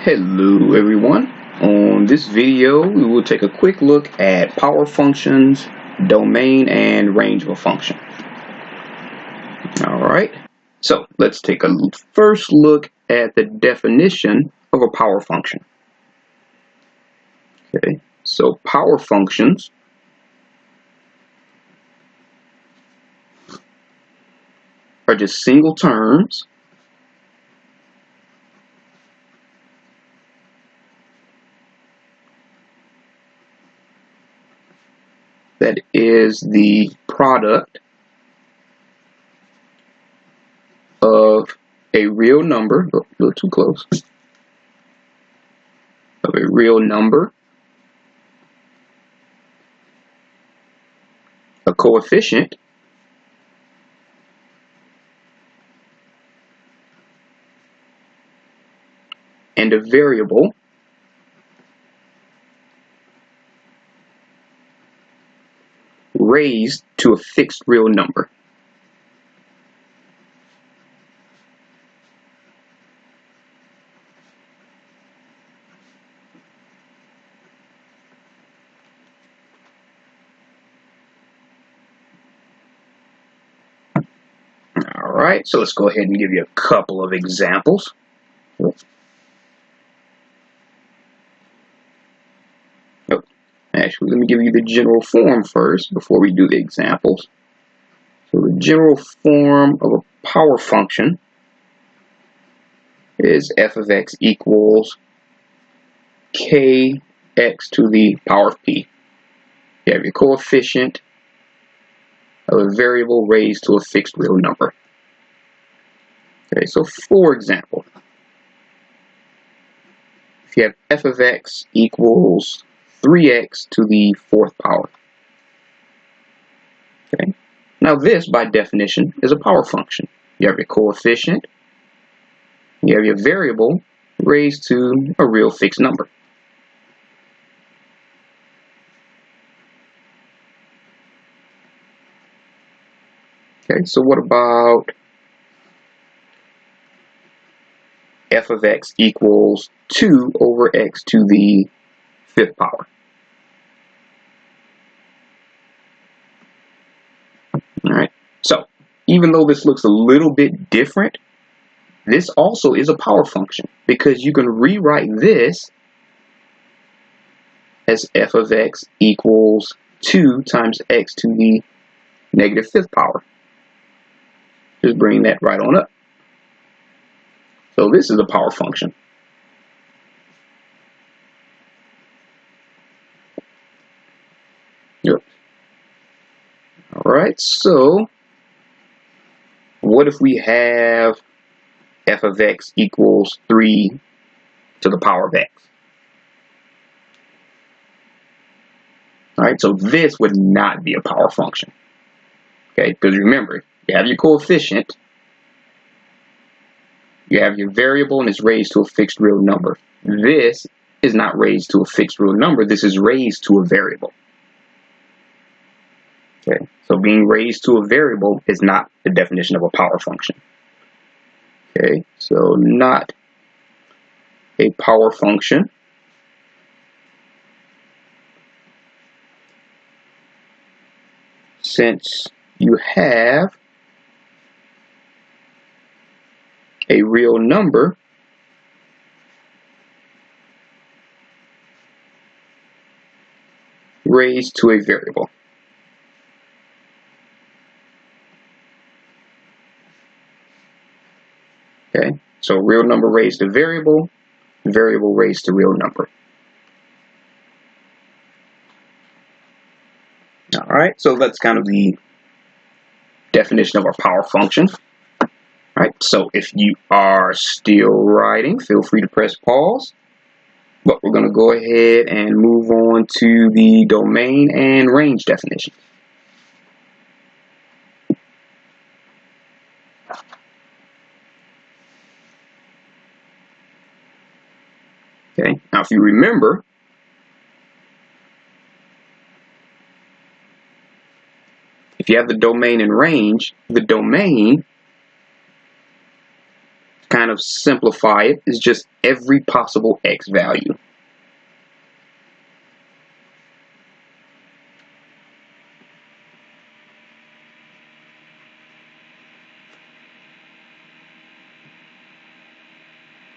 Hello everyone. On this video we will take a quick look at power functions, domain, and range of a function. Alright, so let's take a first look at the definition of a power function. Okay, so power functions are just single terms that is the product of a real number, a little too close, of a real number, a coefficient, and a variable raised to a fixed real number. Alright, so let's go ahead and give you a couple of examples. Actually, let me give you the general form first before we do the examples. So the general form of a power function is f of x equals kx to the power of p. You have your coefficient of a variable raised to a fixed real number. Okay, so for example, if you have f of x equals 3x to the fourth power. Okay. Now this, by definition, is a power function. You have your coefficient, you have your variable raised to a real fixed number. Okay, so what about f of x equals 2 over x to the fifth power? Alright, so even though this looks a little bit different, this also is a power function because you can rewrite this as f of x equals 2 times x to the negative fifth power. Just bring that right on up. So this is a power function. Yep. Alright, so what if we have f of x equals 3 to the power of x? Alright, so this would not be a power function. Okay, because remember, you have your coefficient, you have your variable, and it's raised to a fixed real number. This is not raised to a fixed real number, this is raised to a variable. Okay, so being raised to a variable is not the definition of a power function. Okay, so not a power function. Since you have a real number raised to a variable. Okay, so real number raised to variable, variable raised to real number. Alright, so that's kind of the definition of our power function. Alright, so if you are still writing, feel free to press pause. But we're going to go ahead and move on to the domain and range definition. Okay, now if you remember, if you have the domain and range, the domain kind of simplify it, is just every possible x value.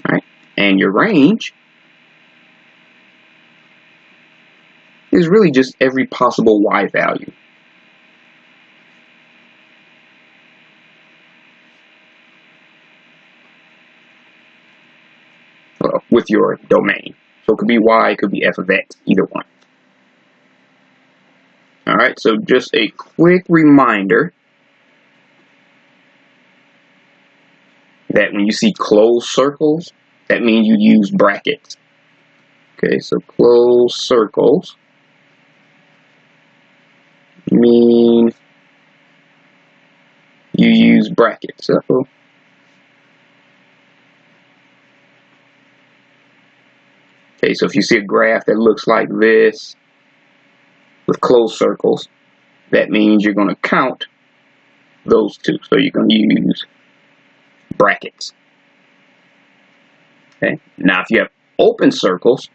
All right, and your range is really just every possible y value. With your domain. So it could be y, it could be f of x, either one. Alright, so just a quick reminder that when you see closed circles, that means you use brackets. Okay, so closed circles mean you use brackets. So okay, so if you see a graph that looks like this with closed circles, that means you're going to count those two. So you're going to use brackets. Okay, now if you have open circles,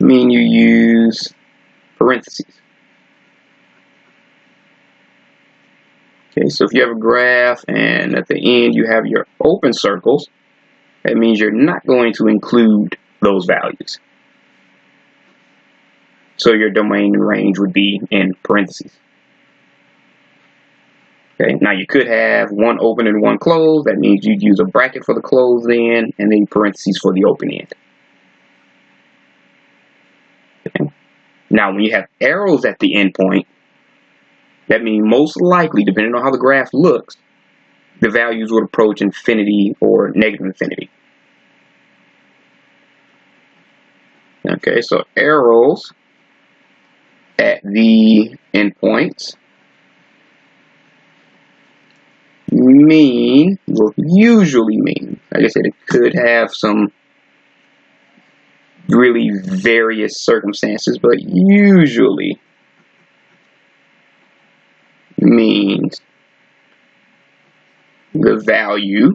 mean you use parentheses. Okay, so if you have a graph and at the end you have your open circles, that means you're not going to include those values. So your domain and range would be in parentheses. Okay, now you could have one open and one closed. That means you'd use a bracket for the closed end and then parentheses for the open end. Okay. Now when you have arrows at the end point, that means most likely, depending on how the graph looks, the values would approach infinity or negative infinity. Okay, so arrows at the endpoints will usually mean, like I said, it could have some really various circumstances, but usually means the value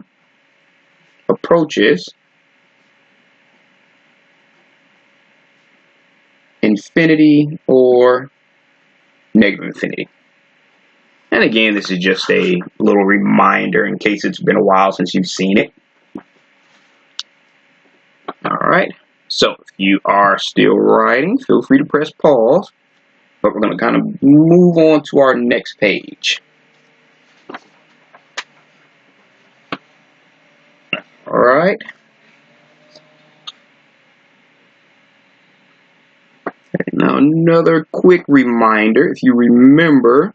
approaches infinity or negative infinity. And again, this is just a little reminder in case it's been a while since you've seen it. Alright, so if you are still writing, feel free to press pause, but we're going to kind of move on to our next page. Alright. Now another quick reminder, if you remember,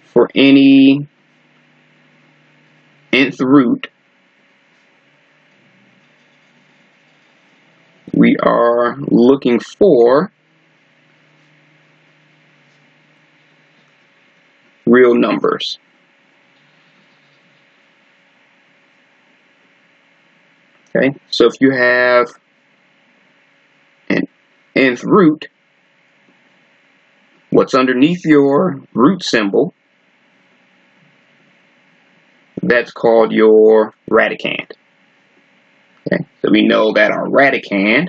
for any nth root, we are looking for real numbers. Okay, so if you have an nth root, what's underneath your root symbol, that's called your radicand. Okay, so we know that our radicand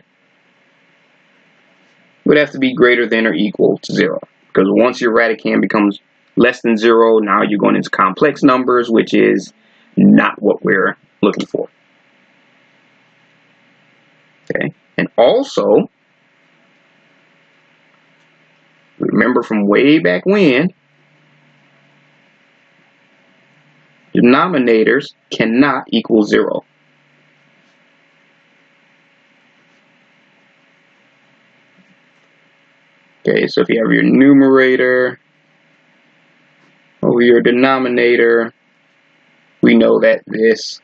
would have to be greater than or equal to 0. Because once your radicand becomes less than 0, now you're going into complex numbers, which is not what we're looking for. Okay, and also, remember from way back when, denominators cannot equal 0. Okay, so if you have your numerator over your denominator, we know that this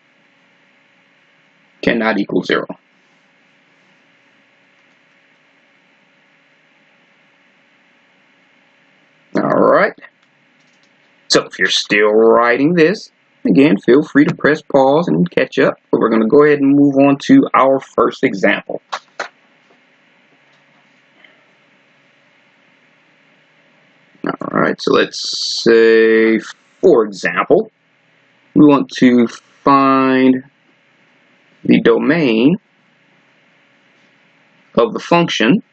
cannot equal 0. Alright, so if you're still writing this, Again, feel free to press pause and catch up, but we're going to go ahead and move on to our first example. Alright, so let's say, for example, we want to find the domain of the function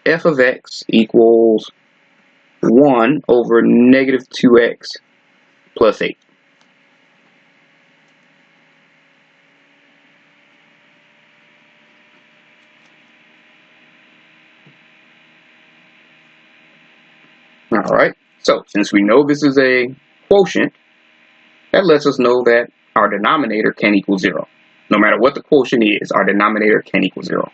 f of x equals 1 over negative 2x plus 8. Alright, so since we know this is a quotient, that lets us know that our denominator can equal 0. No matter what the quotient is, our denominator can equal 0.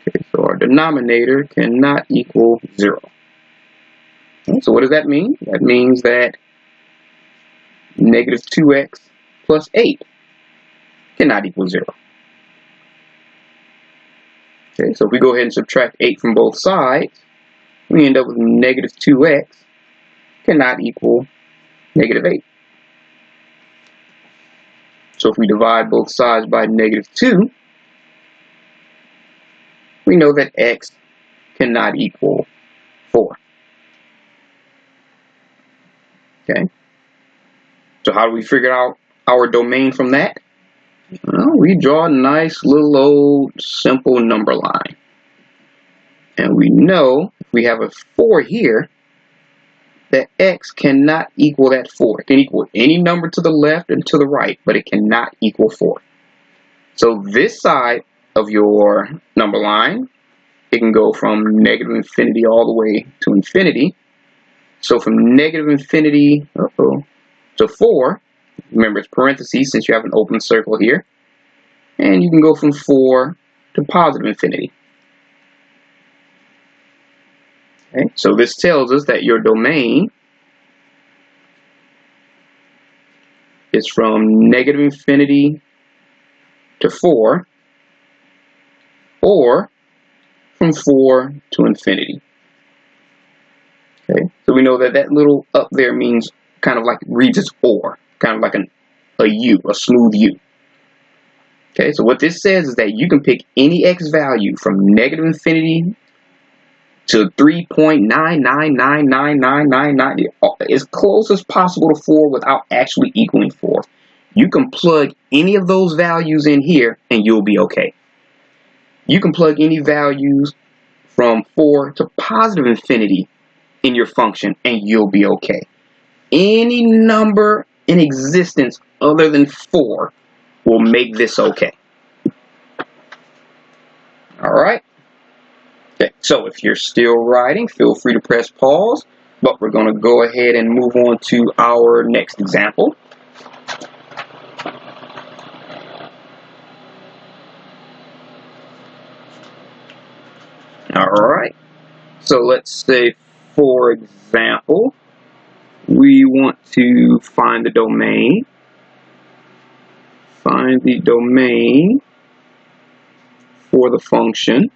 Okay, so our denominator cannot equal 0. Okay, so what does that mean? That means that negative 2x plus 8 cannot equal 0. Okay, so if we go ahead and subtract 8 from both sides, we end up with negative 2x cannot equal negative 8. So if we divide both sides by negative 2, we know that x cannot equal 4. Okay. So how do we figure out our domain from that? Well, we draw a nice little old simple number line. And we know if we have a 4 here, that x cannot equal that 4. It can equal any number to the left and to the right, but it cannot equal 4. So this side of your number line, it can go from negative infinity all the way to infinity. So from negative infinity to 4, remember it's parentheses since you have an open circle here, and you can go from 4 to positive infinity. Okay, so this tells us that your domain is from negative infinity to 4, or from 4 to infinity. Okay, so we know that that little up there means kind of like reads as or, kind of like a U, a smooth U. Okay, so what this says is that you can pick any x value from negative infinity to 3.9999999, as close as possible to 4 without actually equaling 4. You can plug any of those values in here and you'll be okay. You can plug any values from 4 to positive infinity in your function and you'll be okay. Any number in existence other than 4 will make this okay. Alright? Okay, so if you're still writing, feel free to press pause, but we're going to go ahead and move on to our next example. Alright, so let's say, for example, we want to find the domain. Find the domain for the function.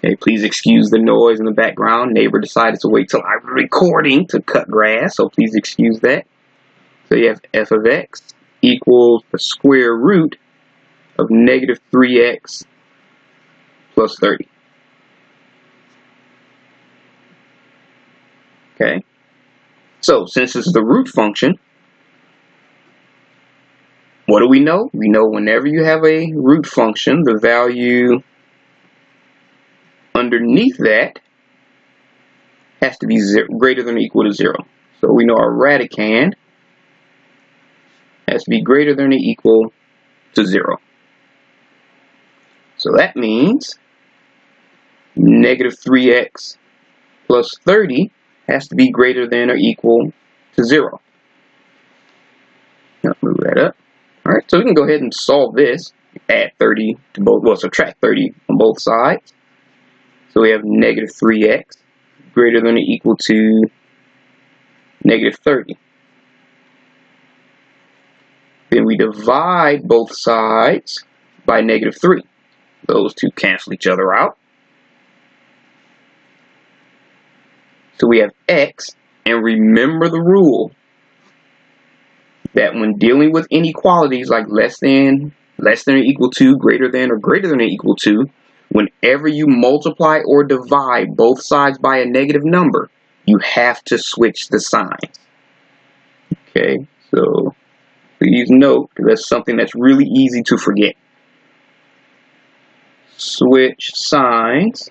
Okay, please excuse the noise in the background. Neighbor decided to wait till I'm recording to cut grass, so please excuse that. So you have f of x equals the square root of negative 3x plus 30. Okay, so since this is the root function, what do we know? We know whenever you have a root function, the value underneath that has to be greater than or equal to 0. So we know our radicand has to be greater than or equal to 0. So that means negative 3x plus 30 has to be greater than or equal to 0. Now move that up. Alright, so we can go ahead and solve this. Add 30 to both, well, subtract 30 on both sides. So we have negative 3x greater than or equal to negative 30. Then we divide both sides by negative 3. Those two cancel each other out. So we have x, and remember the rule that when dealing with inequalities like less than or equal to, greater than or greater than or equal to, whenever you multiply or divide both sides by a negative number, you have to switch the signs. Okay, so please note, because that's something that's really easy to forget. Switch signs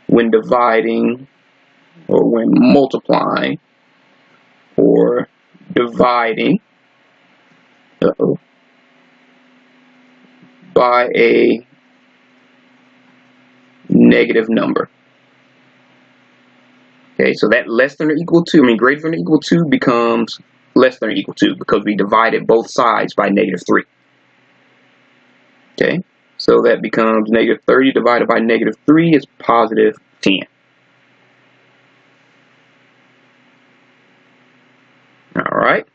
when dividing or when multiplying or dividing by a negative number. Okay, so that less than or equal to, greater than or equal to becomes less than or equal to because we divided both sides by -3. Okay, so that becomes -30 divided by -3 is +10. Alright,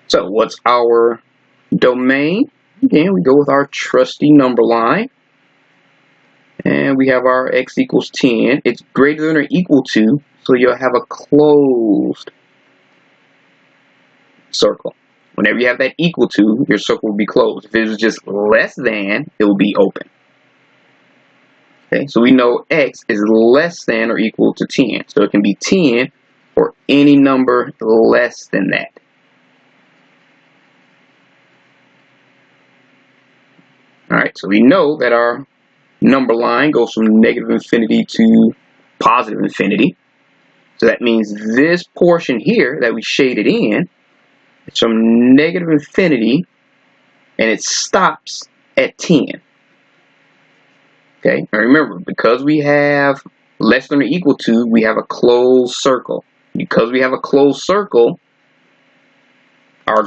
so what's our domain? Again, we go with our trusty number line. And we have our x equals 10. It's greater than or equal to, so you'll have a closed circle. Whenever you have that equal to, your circle will be closed. If it was just less than, it will be open. Okay, so we know x is less than or equal to 10. So it can be 10 or any number less than that. Alright, so we know that our number line goes from -infinity to +infinity. So that means this portion here that we shaded in, it's from -infinity and it stops at 10. Okay, now remember, because we have less than or equal to, we have a closed circle. Because we have a closed circle, our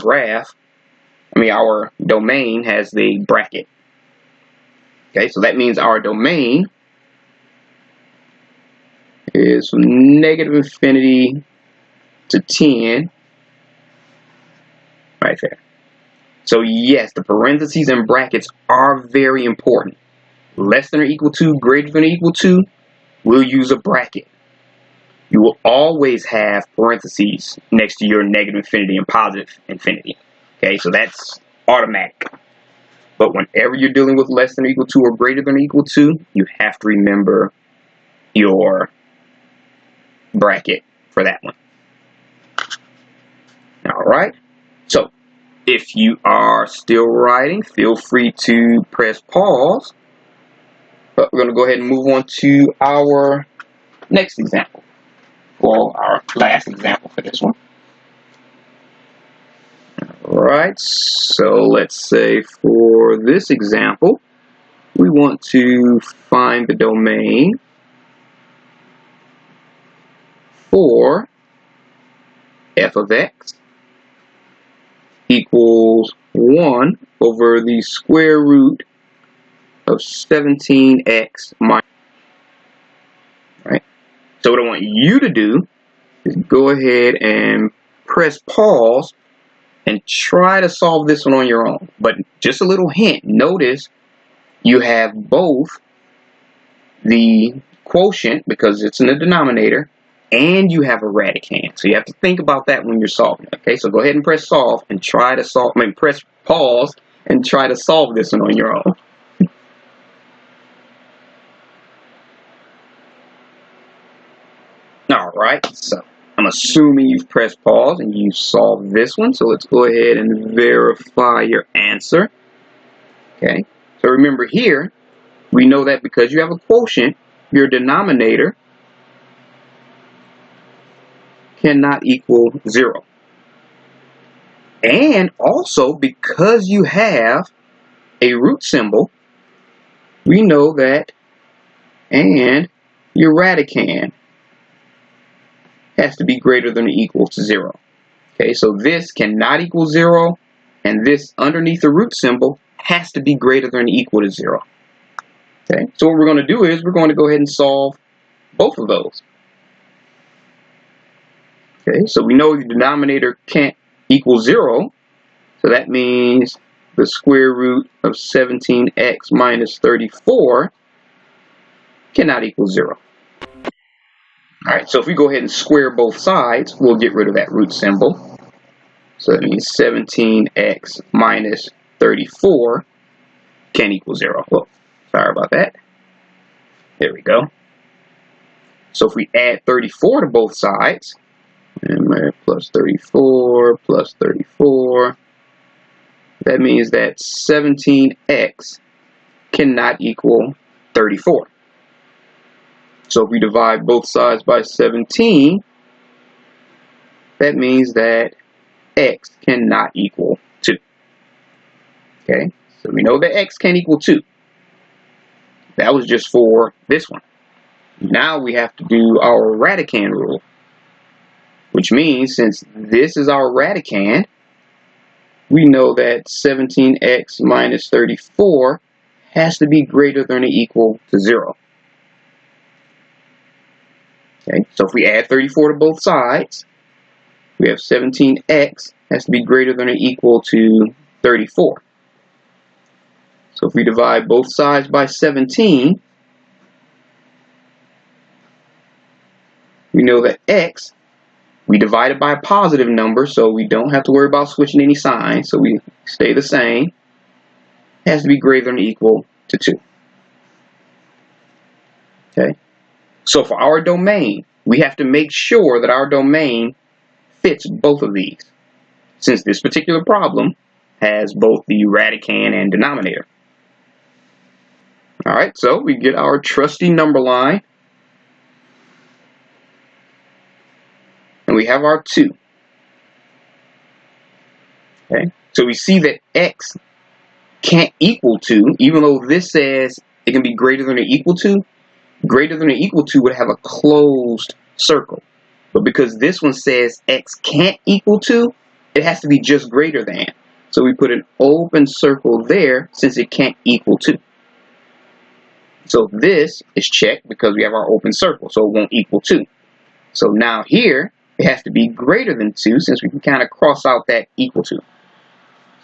our domain has the bracket. Okay, so that means our domain is from -infinity to 10, right there. So yes, the parentheses and brackets are very important. Less than or equal to, greater than or equal to, we'll use a bracket. You will always have parentheses next to your -infinity and +infinity. Okay, so that's automatic. But whenever you're dealing with less than or equal to or greater than or equal to, you have to remember your bracket for that one. Alright, so if you are still writing, feel free to press pause. But we're going to go ahead and move on to our next example. Well, our last example for this one. Alright, so let's say for this example, we want to find the domain for f of x equals 1 over the square root of 17x minus. Right? So what I want you to do is go ahead and press pause and try to solve this one on your own. But just a little hint, notice you have both the quotient, because it's in the denominator, and you have a radicand. So you have to think about that when you're solving. Okay, so go ahead and press solve and try to solve, press pause and try to solve this one on your own. Alright, so I'm assuming you've pressed pause and you solved this one, so let's go ahead and verify your answer. Okay, so remember here, we know that because you have a quotient, your denominator cannot equal 0. And also, because you have a root symbol, we know that and your radicand has to be greater than or equal to 0. Okay, so this cannot equal 0, and this underneath the root symbol has to be greater than or equal to 0. Okay, so what we're going to do is we're going to go ahead and solve both of those. Okay, so we know the denominator can't equal 0, so that means the square root of 17x minus 34 cannot equal 0. Alright, so if we go ahead and square both sides, we'll get rid of that root symbol. So that means 17x minus 34 can equal 0. Well, sorry about that. There we go. So if we add 34 to both sides, and plus 34 plus 34, that means that 17x cannot equal 34. So if we divide both sides by 17, that means that x cannot equal 2. Okay, so we know that x can equal 2. That was just for this one. Now we have to do our radicand rule, which means since this is our radicand, we know that 17x minus 34 has to be greater than or equal to 0. Okay, so if we add 34 to both sides, we have 17x has to be greater than or equal to 34. So if we divide both sides by 17, we know that x, we divide it by a positive number, so we don't have to worry about switching any signs, so we stay the same, has to be greater than or equal to 2. Okay, so for our domain, we have to make sure that our domain fits both of these, since this particular problem has both the radicand and denominator. Alright, so we get our trusty number line, and we have our 2. Okay, so we see that x can't equal 2, even though this says it can be greater than or equal to. Greater than or equal to would have a closed circle. But because this one says x can't equal 2, it has to be just greater than. So we put an open circle there since it can't equal 2. So this is checked because we have our open circle, so it won't equal 2. So now here, it has to be greater than 2 since we can kind of cross out that equal to.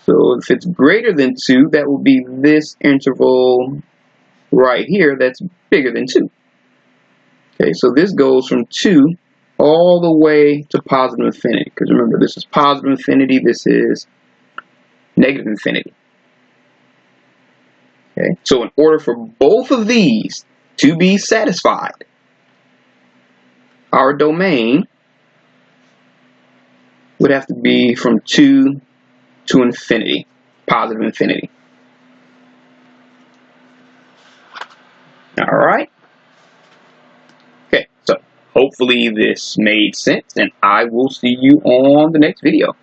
So if it's greater than 2, that will be this interval right here that's bigger than 2. Okay, so this goes from 2 all the way to positive infinity. Because remember, this is positive infinity, this is negative infinity. Okay, so in order for both of these to be satisfied, our domain would have to be from 2 to infinity, positive infinity. All right. Okay, so hopefully this made sense, and I will see you on the next video.